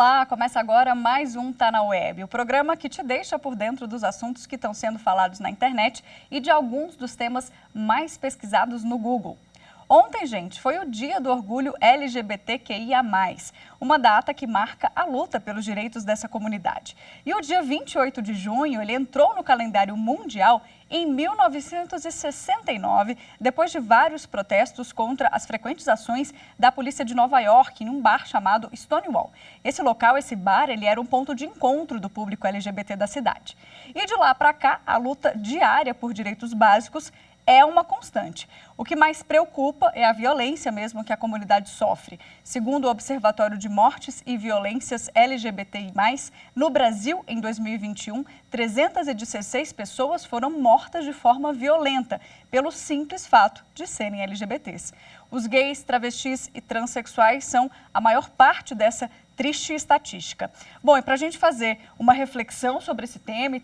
Olá, começa agora mais um Tá na Web, o programa que te deixa por dentro dos assuntos que estão sendo falados na internet e de alguns dos temas mais pesquisados no Google. Ontem, gente, foi o Dia do Orgulho LGBTQIA+, uma data que marca a luta pelos direitos dessa comunidade. E o dia 28 de junho, ele entrou no calendário mundial em 1969, depois de vários protestos contra as frequentes ações da polícia de Nova York em um bar chamado Stonewall. Esse local, esse bar, ele era um ponto de encontro do público LGBT da cidade. E de lá para cá, a luta diária por direitos básicos é uma constante. O que mais preocupa é a violência mesmo que a comunidade sofre. Segundo o Observatório de Mortes e Violências LGBTI+, no Brasil, em 2021, 316 pessoas foram mortas de forma violenta pelo simples fato de serem LGBTs. Os gays, travestis e transexuais são a maior parte dessa triste estatística. Bom, e para a gente fazer uma reflexão sobre esse tema e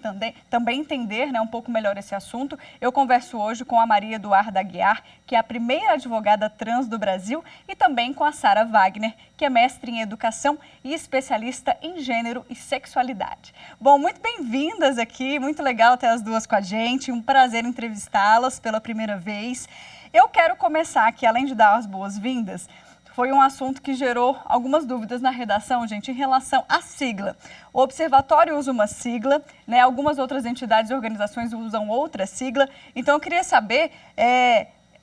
também entender um pouco melhor esse assunto, eu converso hoje com a Maria Eduarda Aguiar, que é a primeira advogada trans do Brasil, e também com a Sara Wagner, que é mestre em educação e especialista em gênero e sexualidade. Bom, muito bem-vindas aqui, muito legal ter as duas com a gente, um prazer entrevistá-las pela primeira vez. Eu quero começar aqui, além de dar as boas-vindas, foi um assunto que gerou algumas dúvidas na redação, gente, em relação à sigla. O Observatório usa uma sigla, algumas outras entidades e organizações usam outra sigla. Então, eu queria saber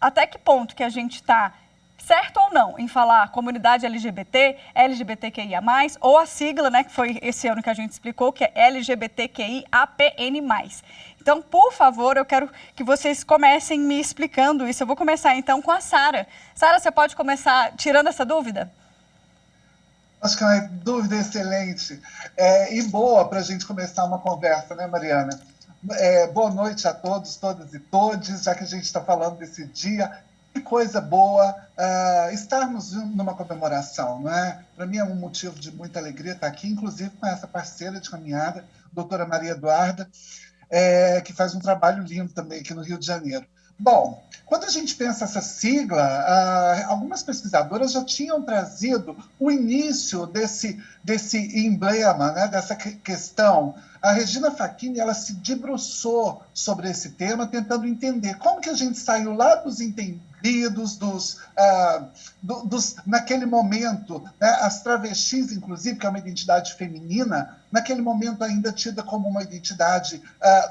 até que ponto que a gente está certo ou não em falar comunidade LGBT, LGBTQIA+, ou a sigla, que foi esse ano que a gente explicou, que é LGBTQIAPN+. Então, por favor, eu quero que vocês comecem me explicando isso. Eu vou começar, então, com a Sara. Sara, você pode começar tirando essa dúvida? Acho que é uma dúvida excelente e boa para a gente começar uma conversa, né, Mariana? Boa noite a todos, todas e todes, já que a gente está falando desse dia. Que coisa boa estarmos numa comemoração, não é? Para mim é um motivo de muita alegria estar aqui, inclusive com essa parceira de caminhada, doutora Maria Eduarda, que faz um trabalho lindo também aqui no Rio de Janeiro. Bom, quando a gente pensa essa sigla, algumas pesquisadoras já tinham trazido o início desse emblema, dessa questão. A Regina Facchini, ela se debruçou sobre esse tema, tentando entender como que a gente saiu lá dos entendidos, naquele momento, as travestis, inclusive, que é uma identidade feminina, naquele momento ainda tida como uma identidade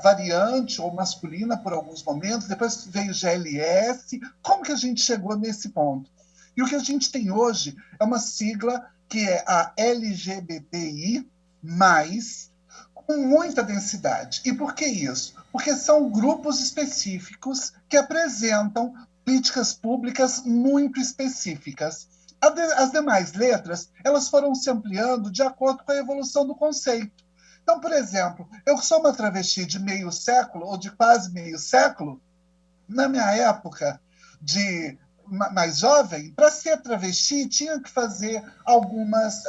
variante ou masculina por alguns momentos, depois veio GLS, como que a gente chegou nesse ponto? E o que a gente tem hoje é uma sigla que é a LGBTI+, com muita densidade. E por que isso? Porque são grupos específicos que apresentam políticas públicas muito específicas. As demais letras, elas foram se ampliando de acordo com a evolução do conceito. Então, por exemplo, eu sou uma travesti de meio século, ou de quase meio século. Na minha época de mais jovem, para ser travesti, tinha que fazer algumas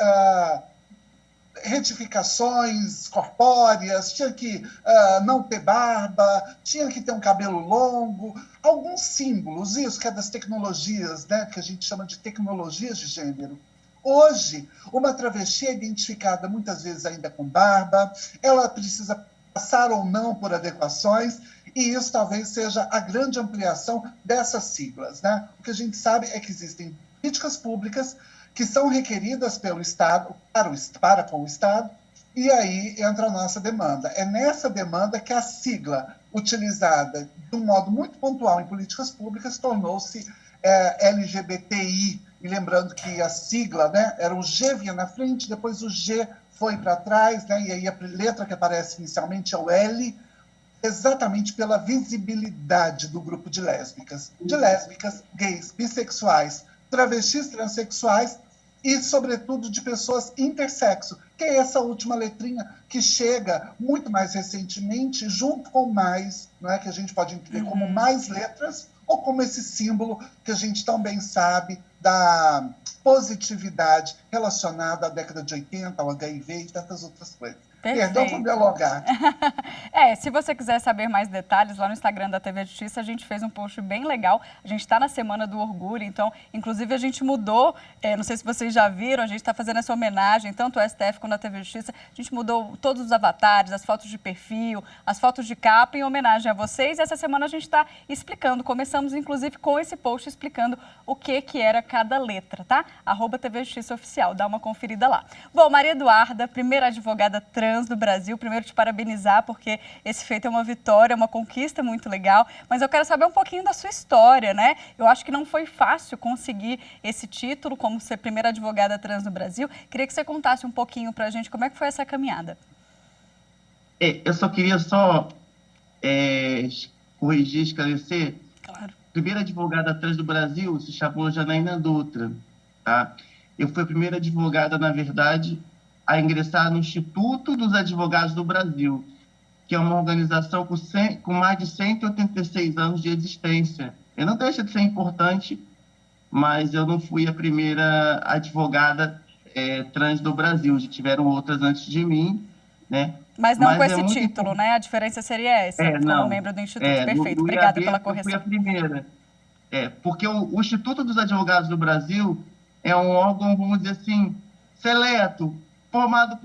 retificações corpóreas, tinha que não ter barba, tinha que ter um cabelo longo, alguns símbolos, isso que é das tecnologias, que a gente chama de tecnologias de gênero. Hoje, uma travesti é identificada muitas vezes ainda com barba, ela precisa passar ou não por adequações, e isso talvez seja a grande ampliação dessas siglas. O que a gente sabe é que existem políticas públicas que são requeridas pelo Estado, para com o Estado, e aí entra a nossa demanda. É nessa demanda que a sigla, utilizada de um modo muito pontual em políticas públicas, tornou-se LGBTI. E lembrando que a sigla, era o G vinha na frente, depois o G foi para trás, e aí a letra que aparece inicialmente é o L, exatamente pela visibilidade do grupo de lésbicas, gays, bissexuais, travestis, transexuais e, sobretudo, de pessoas intersexo, que é essa última letrinha que chega muito mais recentemente, junto com mais, que a gente pode entender como mais letras, ou como esse símbolo que a gente tão bem sabe da positividade relacionada à década de 80, ao HIV e tantas outras coisas. Perdão por me alongar. Se você quiser saber mais detalhes, lá no Instagram da TV Justiça, a gente fez um post bem legal. A gente está na Semana do Orgulho, então, inclusive, a gente mudou, não sei se vocês já viram, a gente está fazendo essa homenagem, tanto o STF quanto a TV Justiça. A gente mudou todos os avatares, as fotos de perfil, as fotos de capa, em homenagem a vocês. E essa semana a gente está explicando, começamos, inclusive, com esse post explicando o que era cada letra, tá? @TV Justiça Oficial, dá uma conferida lá. Bom, Maria Eduarda, primeira advogada trans do Brasil, primeiro te parabenizar, porque esse feito é uma vitória, uma conquista muito legal, mas eu quero saber um pouquinho da sua história, né? Eu acho que não foi fácil conseguir esse título como ser primeira advogada trans no Brasil. Queria que você contasse um pouquinho pra gente como é que foi essa caminhada. Eu só queria corrigir, esclarecer. Claro. A primeira advogada trans do Brasil se chamou Janaína Dutra, tá? Eu fui a primeira advogada, na verdade, a ingressar no Instituto dos Advogados do Brasil, que é uma organização com mais de 186 anos de existência. Eu não deixa de ser importante, mas eu não fui a primeira advogada trans do Brasil. Já tiveram outras antes de mim, né? Mas não com esse título, né? A diferença seria essa, como membro do Instituto. Perfeito, obrigada pela correção. Eu fui a primeira. Porque o Instituto dos Advogados do Brasil é um órgão, vamos dizer assim, seleto, formado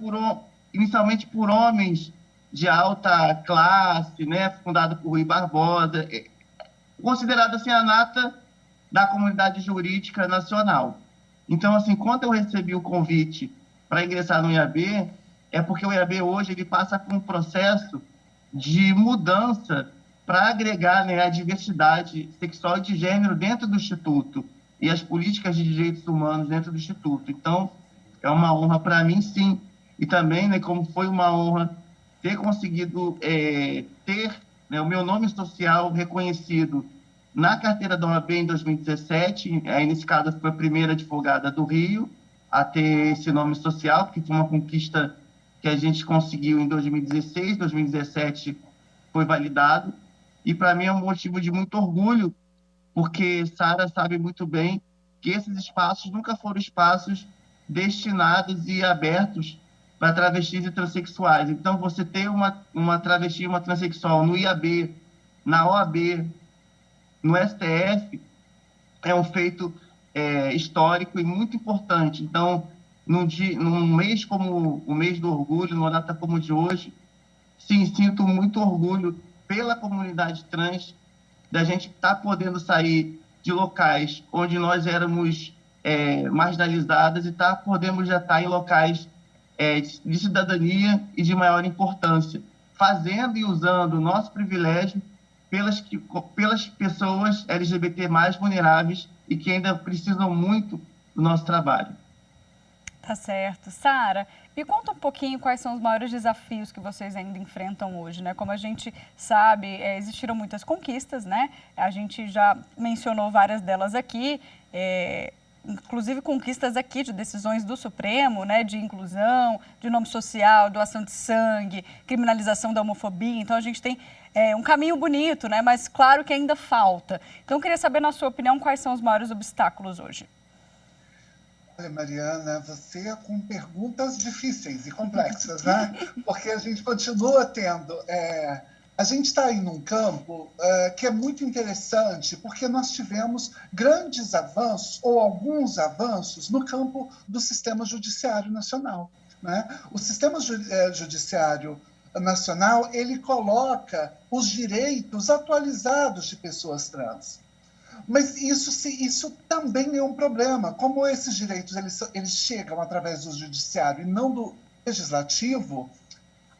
inicialmente por homens de alta classe, né? Fundado por Rui Barbosa, considerado assim a nata da comunidade jurídica nacional. Então, assim, quando eu recebi o convite para ingressar no IAB, é porque o IAB hoje ele passa por um processo de mudança para agregar, né, a diversidade sexual e de gênero dentro do Instituto e as políticas de direitos humanos dentro do Instituto. Então, é uma honra para mim, sim. E também, né, como foi uma honra ter conseguido ter, né, o meu nome social reconhecido na carteira da OAB em 2017. Nesse caso, eu fui a primeira advogada do Rio a ter esse nome social, porque foi uma conquista que a gente conseguiu em 2016, 2017 foi validado. E para mim é um motivo de muito orgulho, porque Sara sabe muito bem que esses espaços nunca foram espaços destinados e abertos para travestis e transexuais. Então, você ter uma travesti e uma transexual no IAB, na OAB, no STF, é um feito histórico e muito importante. Então, num mês como o mês do orgulho, numa data como a de hoje, sim, sinto muito orgulho pela comunidade trans, da gente estar podendo sair de locais onde nós éramos marginalizadas e podemos já estar em locais de cidadania e de maior importância, fazendo e usando o nosso privilégio pelas pessoas LGBT mais vulneráveis e que ainda precisam muito do nosso trabalho. Tá certo. Sara, me conta um pouquinho quais são os maiores desafios que vocês ainda enfrentam hoje, né? Como a gente sabe, existiram muitas conquistas, né? A gente já mencionou várias delas aqui, inclusive conquistas aqui de decisões do Supremo, né? De inclusão, de nome social, doação de sangue, criminalização da homofobia. Então, a gente tem um caminho bonito, né? Mas claro que ainda falta. Então, eu queria saber, na sua opinião, quais são os maiores obstáculos hoje. Olha, Mariana, você com perguntas difíceis e complexas, né? Porque a gente continua tendo... a gente está aí num campo que é muito interessante, porque nós tivemos grandes avanços, ou alguns avanços, no campo do sistema judiciário nacional, né? O sistema judiciário nacional, ele coloca os direitos atualizados de pessoas trans. Mas isso também é um problema. Como esses direitos eles chegam através do judiciário e não do legislativo,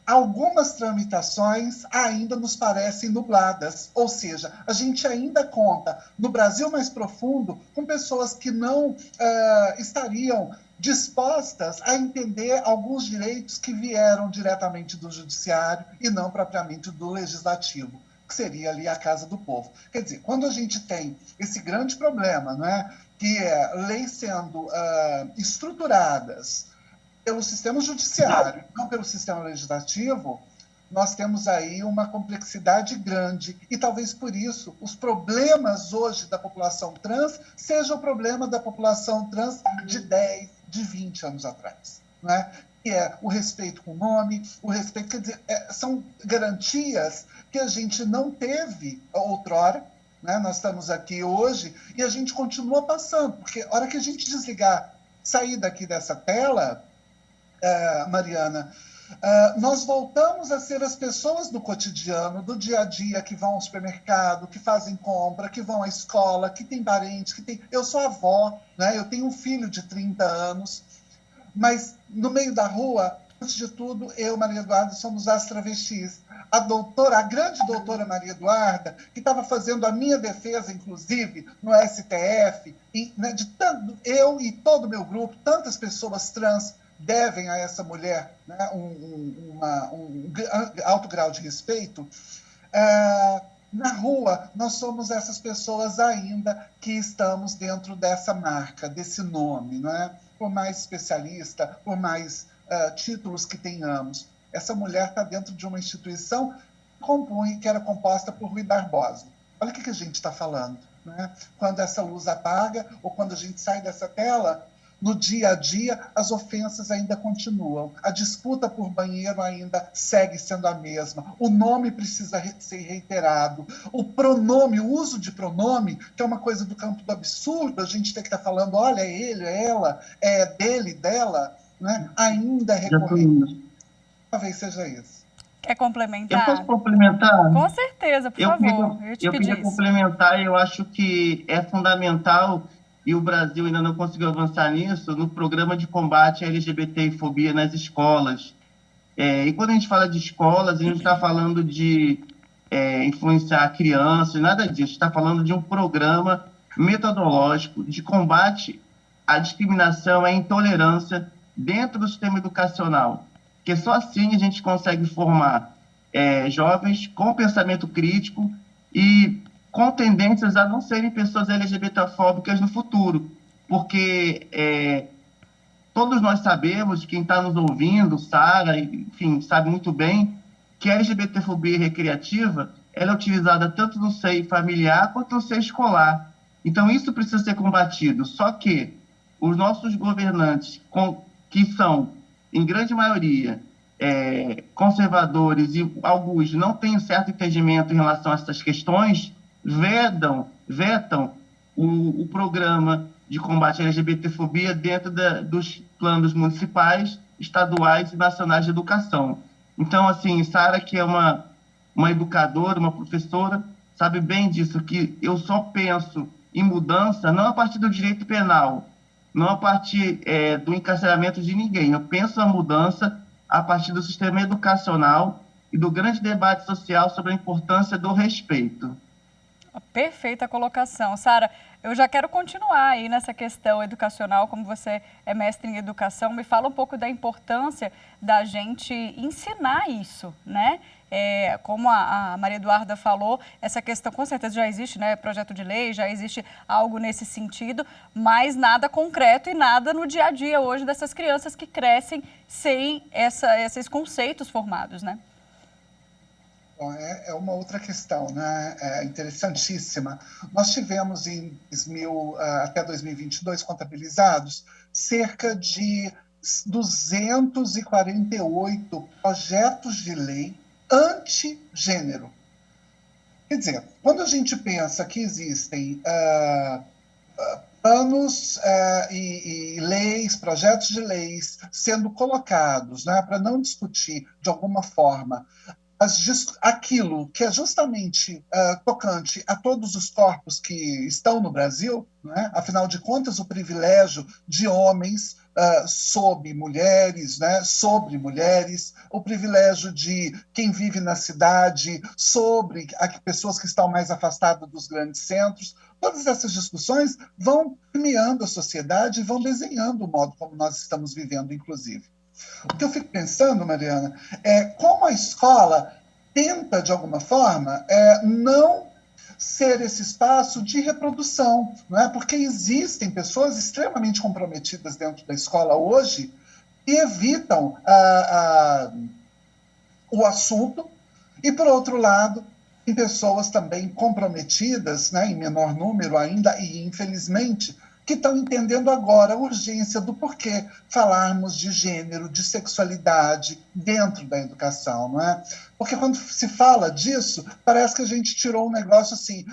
algumas tramitações ainda nos parecem nubladas. Ou seja, a gente ainda conta, no Brasil mais profundo, com pessoas que não estariam dispostas a entender alguns direitos que vieram diretamente do judiciário e não propriamente do legislativo, que seria ali a Casa do Povo. Quer dizer, quando a gente tem esse grande problema, não é, que é leis sendo estruturadas pelo sistema judiciário, não pelo sistema legislativo, nós temos aí uma complexidade grande. E talvez por isso os problemas hoje da população trans sejam o problema da população trans de 10, de 20 anos atrás. Não é? que é o respeito com o nome, o respeito, quer dizer, são garantias que a gente não teve outrora, né? Nós estamos aqui hoje e a gente continua passando, porque a hora que a gente desligar, sair daqui dessa tela, Mariana, nós voltamos a ser as pessoas do cotidiano, do dia a dia, que vão ao supermercado, que fazem compra, que vão à escola, que tem parentes, que tem... Eu sou avó, né? Eu tenho um filho de 30 anos, mas no meio da rua, antes de tudo, eu, Maria Eduarda, somos as travestis. A grande doutora Maria Eduarda, que estava fazendo a minha defesa, inclusive, no STF, né, eu e todo o meu grupo, tantas pessoas trans devem a essa mulher, né, um alto grau de respeito. Na rua, nós somos essas pessoas ainda que estamos dentro dessa marca, desse nome, não é? Por mais especialista, por mais títulos que tenhamos. Essa mulher está dentro de uma instituição que era composta por Rui Barbosa. Olha o que a gente está falando, né? Quando essa luz apaga ou quando a gente sai dessa tela, no dia a dia, as ofensas ainda continuam. A disputa por banheiro ainda segue sendo a mesma. O nome precisa ser reiterado. O pronome, o uso de pronome, que é uma coisa do campo do absurdo, a gente tem que estar falando, olha, é ele, é ela, é dele, dela, né? Ainda é recorrente. Talvez seja isso. Quer complementar? Eu posso complementar? Com certeza, por favor. Eu queria complementar, eu acho que é fundamental, e o Brasil ainda não conseguiu avançar nisso, no programa de combate à LGBTfobia nas escolas. E quando a gente fala de escolas, a gente está falando de influenciar crianças, nada disso. A gente está falando de um programa metodológico de combate à discriminação, à intolerância dentro do sistema educacional. Porque só assim a gente consegue formar jovens com pensamento crítico e com tendências a não serem pessoas LGBTfóbicas no futuro. Porque todos nós sabemos, quem está nos ouvindo, Sara, enfim, sabe muito bem, que a LGBTfobia recreativa ela é utilizada tanto no seio familiar quanto no seio escolar. Então, isso precisa ser combatido. Só que os nossos governantes, que são, em grande maioria, conservadores e alguns não têm um certo entendimento em relação a essas questões, vetam o programa de combate à LGBTfobia dentro dos planos municipais, estaduais e nacionais de educação. Então, assim, Sara, que é uma educadora, uma professora, sabe bem disso, que eu só penso em mudança não a partir do direito penal, não a partir do encarceramento de ninguém. Eu penso a mudança a partir do sistema educacional e do grande debate social sobre a importância do respeito. Perfeita colocação. Sara, eu já quero continuar aí nessa questão educacional, como você é mestre em educação, me fala um pouco da importância da gente ensinar isso, né? Como a Maria Eduarda falou, essa questão com certeza já existe, né? Projeto de lei, já existe algo nesse sentido, mas nada concreto e nada no dia a dia hoje dessas crianças que crescem sem esses conceitos formados, né? Bom, é uma outra questão, né? Interessantíssima. Nós tivemos até 2022 contabilizados cerca de 248 projetos de lei anti-gênero. Quer dizer, quando a gente pensa que existem planos e leis, projetos de leis sendo colocados, né, para não discutir de alguma forma aquilo que é justamente tocante a todos os corpos que estão no Brasil, né? Afinal de contas, o privilégio de homens sobre mulheres, o privilégio de quem vive na cidade sobre pessoas que estão mais afastadas dos grandes centros, todas essas discussões vão permeando a sociedade e vão desenhando o modo como nós estamos vivendo, inclusive. O que eu fico pensando, Mariana, é como a escola tenta, de alguma forma, não ser esse espaço de reprodução, não é? Porque existem pessoas extremamente comprometidas dentro da escola hoje que evitam o assunto e, por outro lado, tem pessoas também comprometidas, né, em menor número ainda, e infelizmente, que estão entendendo agora a urgência do porquê falarmos de gênero, de sexualidade dentro da educação, não é? Porque quando se fala disso, parece que a gente tirou um negócio assim,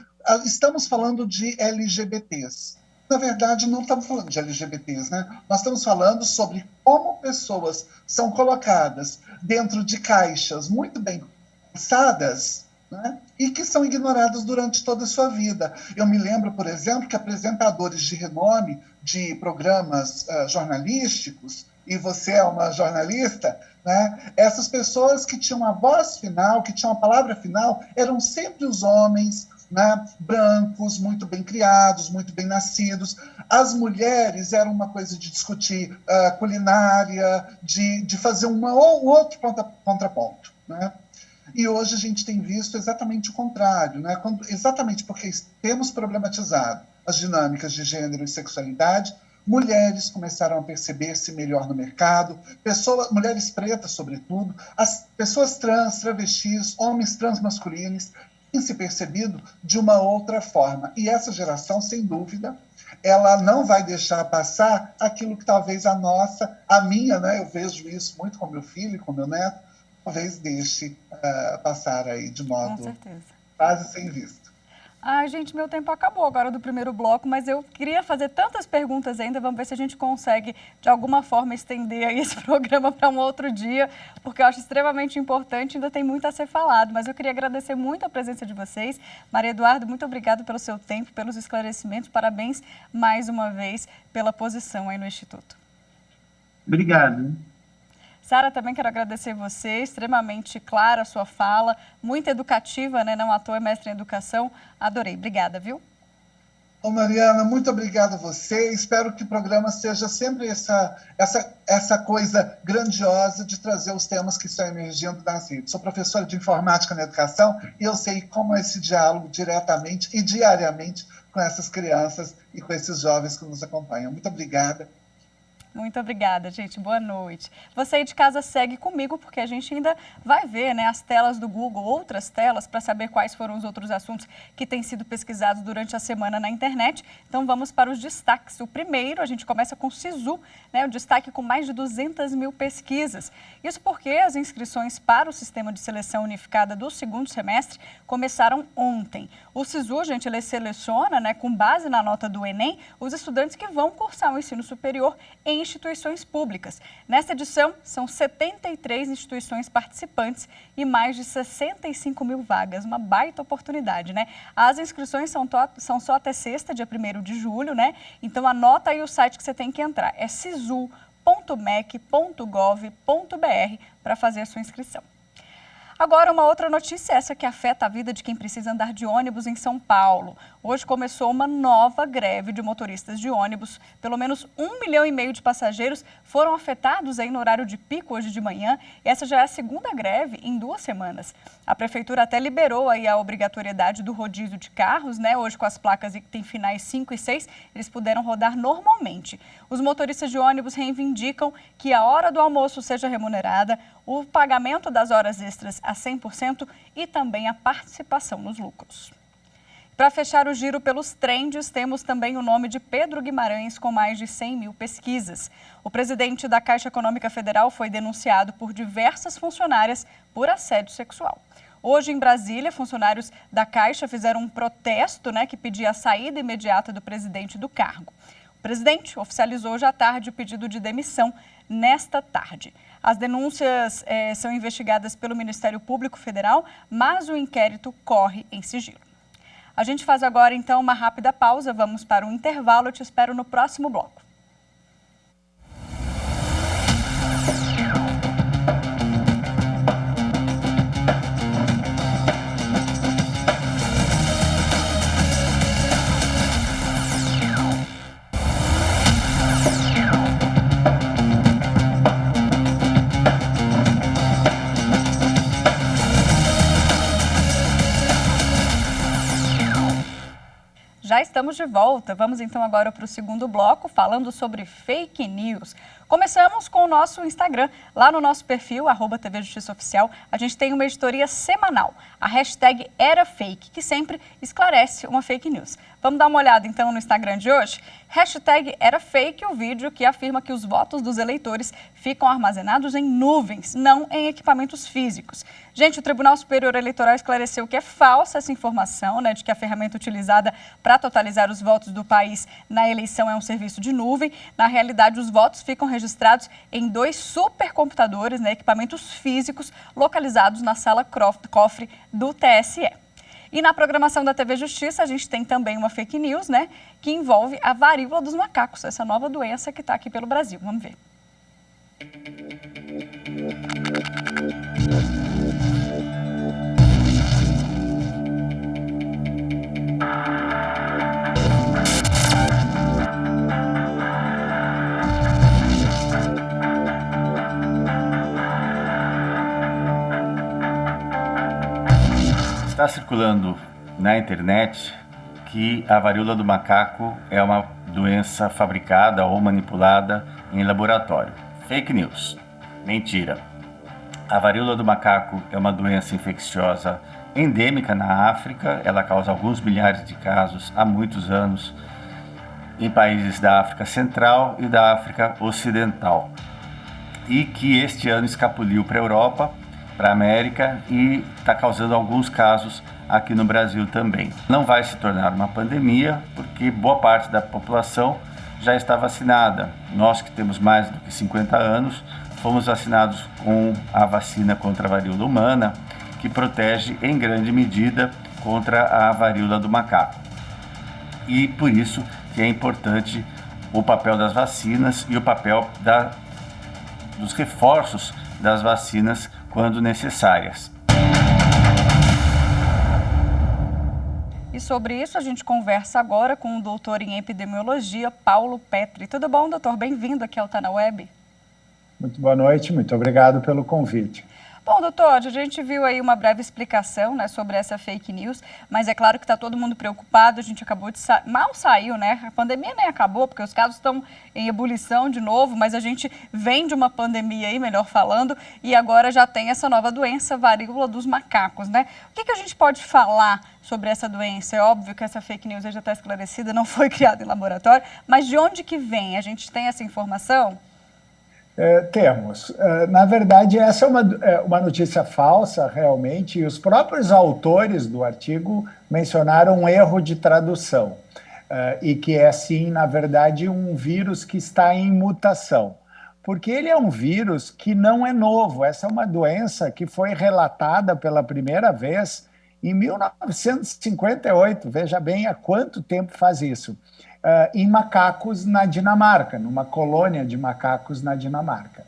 estamos falando de LGBTs. Na verdade, não estamos falando de LGBTs, né? Nós estamos falando sobre como pessoas são colocadas dentro de caixas muito bem pensadas, né? E que são ignoradas durante toda a sua vida. Eu me lembro, por exemplo, que apresentadores de renome de programas jornalísticos, e você é uma jornalista, né? Essas pessoas que tinham a voz final, que tinham a palavra final, eram sempre os homens, né, brancos, muito bem criados, muito bem nascidos. As mulheres eram uma coisa de discutir culinária, de fazer um outro contraponto, né? E hoje a gente tem visto exatamente o contrário, né? Exatamente porque temos problematizado as dinâmicas de gênero e sexualidade, mulheres começaram a perceber-se melhor no mercado, mulheres pretas, sobretudo, as pessoas trans, travestis, homens transmasculinos, têm se percebido de uma outra forma. E essa geração, sem dúvida, ela não vai deixar passar aquilo que talvez a minha, né? Eu vejo isso muito com meu filho e com meu neto, talvez deixe passar aí de modo quase sem visto. Ai, gente, meu tempo acabou agora do primeiro bloco, mas eu queria fazer tantas perguntas ainda. Vamos ver se a gente consegue, de alguma forma, estender aí esse programa para um outro dia, porque eu acho extremamente importante, ainda tem muito a ser falado. Mas eu queria agradecer muito a presença de vocês. Maria Eduarda, muito obrigada pelo seu tempo, pelos esclarecimentos. Parabéns mais uma vez pela posição aí no Instituto. Obrigado. Sara, também quero agradecer você, extremamente clara a sua fala, muito educativa, né? Não à toa é mestre em educação. Adorei. Obrigada, viu? Ô Mariana, muito obrigado a você. Espero que o programa seja sempre essa coisa grandiosa de trazer os temas que estão emergindo nas redes. Sou professora de informática na educação e eu sei como é esse diálogo diretamente e diariamente com essas crianças e com esses jovens que nos acompanham. Muito obrigada. Muito obrigada, gente. Boa noite. Você aí de casa segue comigo, porque a gente ainda vai ver, né, as telas do Google, outras telas, para saber quais foram os outros assuntos que têm sido pesquisados durante a semana na internet. Então vamos para os destaques. O primeiro, a gente começa com o SISU, né, o destaque com mais de 200 mil pesquisas. Isso porque as inscrições para o Sistema de Seleção Unificada do segundo semestre começaram ontem. O SISU, gente, ele seleciona, né, com base na nota do Enem, os estudantes que vão cursar o ensino superior em instituições públicas. Nesta edição, são 73 instituições participantes e mais de 65 mil vagas. Uma baita oportunidade, né? As inscrições são só até sexta, dia 1º de julho, né? Então, anota aí o site que você tem que entrar. É sisu.mec.gov.br para fazer a sua inscrição. Agora, uma outra notícia, essa que afeta a vida de quem precisa andar de ônibus em São Paulo. Hoje começou uma nova greve de motoristas de ônibus. Pelo menos 1,5 milhão de passageiros foram afetados aí no horário de pico hoje de manhã. E essa já é a segunda greve em 2 semanas. A prefeitura até liberou aí a obrigatoriedade do rodízio de carros, né? Hoje com as placas que tem finais 5 e 6, eles puderam rodar normalmente. Os motoristas de ônibus reivindicam que a hora do almoço seja remunerada, o pagamento das horas extras a 100% e também a participação nos lucros. Para fechar o giro pelos trends, temos também o nome de Pedro Guimarães, com mais de 100 mil pesquisas. O presidente da Caixa Econômica Federal foi denunciado por diversas funcionárias por assédio sexual. Hoje, em Brasília, funcionários da Caixa fizeram um protesto, né, que pedia a saída imediata do presidente do cargo. O presidente oficializou hoje à tarde o pedido de demissão nesta tarde. As denúncias são investigadas pelo Ministério Público Federal, mas o inquérito corre em sigilo. A gente faz agora, então, uma rápida pausa. Vamos para um intervalo. Eu te espero no próximo bloco. Já estamos de volta. Vamos então agora para o segundo bloco, falando sobre fake news. Começamos com o nosso Instagram. Lá no nosso perfil, @TV Justiça Oficial, a gente tem uma editoria semanal, a hashtag #EraFake, que sempre esclarece uma fake news. Vamos dar uma olhada então no Instagram de hoje? Hashtag #EraFake, o vídeo que afirma que os votos dos eleitores ficam armazenados em nuvens, não em equipamentos físicos. Gente, o Tribunal Superior Eleitoral esclareceu que é falsa essa informação, de que a ferramenta utilizada para totalizar os votos do país na eleição é um serviço de nuvem. Na realidade, os votos ficam registrados em 2 supercomputadores, equipamentos físicos, localizados na sala cofre do TSE. E na programação da TV Justiça, a gente tem também uma fake news, que envolve a varíola dos macacos, essa nova doença que está aqui pelo Brasil. Vamos ver. Está circulando na internet que a varíola do macaco é uma doença fabricada ou manipulada em laboratório. Fake news. Mentira. A varíola do macaco é uma doença infecciosa endêmica na África. Ela causa alguns milhares de casos há muitos anos em países da África Central e da África Ocidental. E que este ano escapuliu para a Europa, para a América, e está causando alguns casos aqui no Brasil também. Não vai se tornar uma pandemia, porque boa parte da população já está vacinada. Nós que temos mais do que 50 anos, fomos vacinados com a vacina contra a varíola humana, que protege em grande medida contra a varíola do macaco. E por isso que é importante o papel das vacinas e o papel dos reforços das vacinas quando necessárias. E sobre isso a gente conversa agora com o doutor em epidemiologia, Paulo Petri. Tudo bom, doutor? Bem-vindo aqui ao Tá Na Web. Muito boa noite, muito obrigado pelo convite. Bom, doutor, a gente viu aí uma breve explicação, sobre essa fake news, mas é claro que está todo mundo preocupado, a gente acabou de mal saiu, a pandemia nem acabou, porque os casos estão em ebulição de novo, mas a gente vem de uma pandemia aí, melhor falando, e agora já tem essa nova doença, varíola dos macacos, O que a gente pode falar sobre essa doença? É óbvio que essa fake news já está esclarecida, não foi criada em laboratório, mas de onde que vem? A gente tem essa informação? Temos. Na verdade, essa é uma notícia falsa, realmente, e os próprios autores do artigo mencionaram um erro de tradução, e que é, sim, na verdade, um vírus que está em mutação, porque ele é um vírus que não é novo. Essa é uma doença que foi relatada pela primeira vez em 1958, veja bem há quanto tempo faz isso. Em macacos na Dinamarca, numa colônia de macacos na Dinamarca.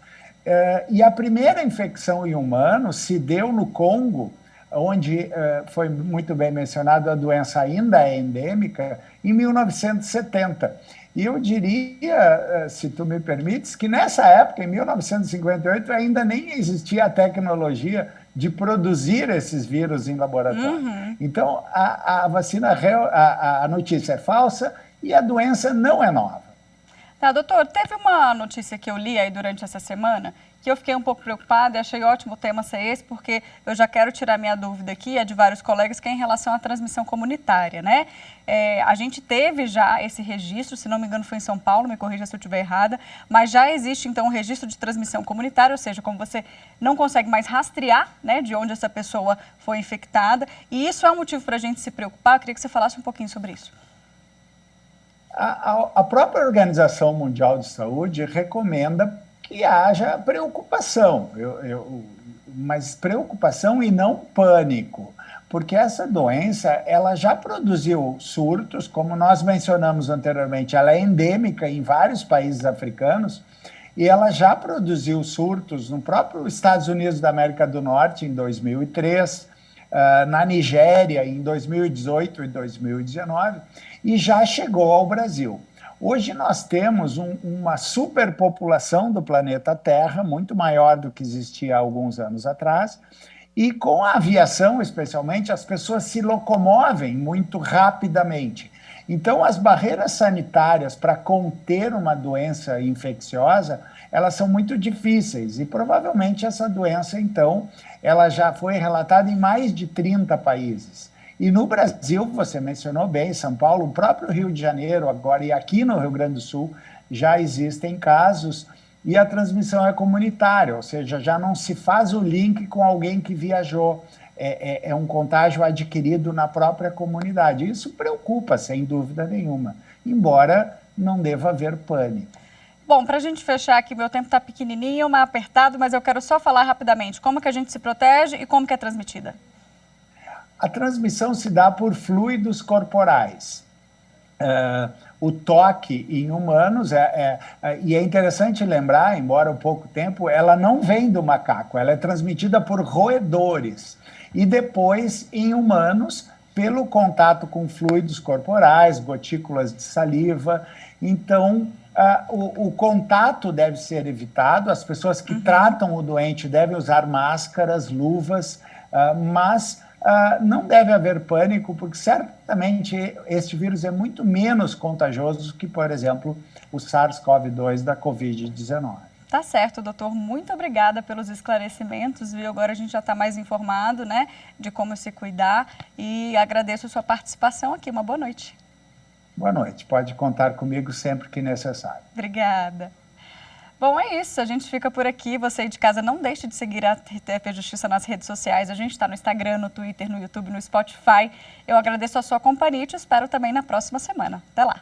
E a primeira infecção em humanos se deu no Congo, onde foi muito bem mencionado, a doença ainda é endêmica, em 1970. E eu diria, se tu me permites, que nessa época, em 1958, ainda nem existia a tecnologia de produzir esses vírus em laboratório. Uhum. Então, a vacina, a notícia é falsa, e a doença não é nova. Tá, doutor, teve uma notícia que eu li aí durante essa semana que eu fiquei um pouco preocupada e achei ótimo o tema ser esse, porque eu já quero tirar minha dúvida aqui, é de vários colegas, que é em relação à transmissão comunitária, a gente teve já esse registro, se não me engano foi em São Paulo, me corrija se eu estiver errada, mas já existe então um registro de transmissão comunitária, ou seja, como você não consegue mais rastrear, de onde essa pessoa foi infectada, e isso é um motivo para a gente se preocupar. Eu queria que você falasse um pouquinho sobre isso. A própria Organização Mundial de Saúde recomenda que haja preocupação, mas preocupação e não pânico, porque essa doença ela já produziu surtos, como nós mencionamos anteriormente, ela é endêmica em vários países africanos, e ela já produziu surtos no próprio Estados Unidos da América do Norte em 2003, na Nigéria em 2018 e 2019, e já chegou ao Brasil. Hoje nós temos uma superpopulação do planeta Terra, muito maior do que existia há alguns anos atrás, e com a aviação, especialmente, as pessoas se locomovem muito rapidamente. Então, as barreiras sanitárias para conter uma doença infecciosa, elas são muito difíceis e provavelmente essa doença, então, ela já foi relatada em mais de 30 países. E no Brasil, você mencionou bem, São Paulo, o próprio Rio de Janeiro agora e aqui no Rio Grande do Sul já existem casos e a transmissão é comunitária, ou seja, já não se faz o link com alguém que viajou. É um contágio adquirido na própria comunidade. Isso preocupa, sem dúvida nenhuma, embora não deva haver pânico. Bom, para a gente fechar aqui, meu tempo está pequenininho, mas apertado, mas eu quero só falar rapidamente como que a gente se protege e como que é transmitida. A transmissão se dá por fluidos corporais. O toque em humanos, e é interessante lembrar, embora há pouco tempo, ela não vem do macaco, ela é transmitida por roedores. E depois, em humanos, pelo contato com fluidos corporais, gotículas de saliva. Então, o contato deve ser evitado, as pessoas que tratam o doente devem usar máscaras, luvas, mas não deve haver pânico, porque certamente este vírus é muito menos contagioso que, por exemplo, o SARS-CoV-2 da Covid-19. Tá certo, doutor. Muito obrigada pelos esclarecimentos, viu? Agora a gente já está mais informado, né, de como se cuidar e agradeço a sua participação aqui. Uma boa noite. Boa noite. Pode contar comigo sempre que necessário. Obrigada. Bom, é isso. A gente fica por aqui. Você aí de casa, não deixe de seguir a TF Justiça nas redes sociais. A gente está no Instagram, no Twitter, no YouTube, no Spotify. Eu agradeço a sua companhia e te espero também na próxima semana. Até lá.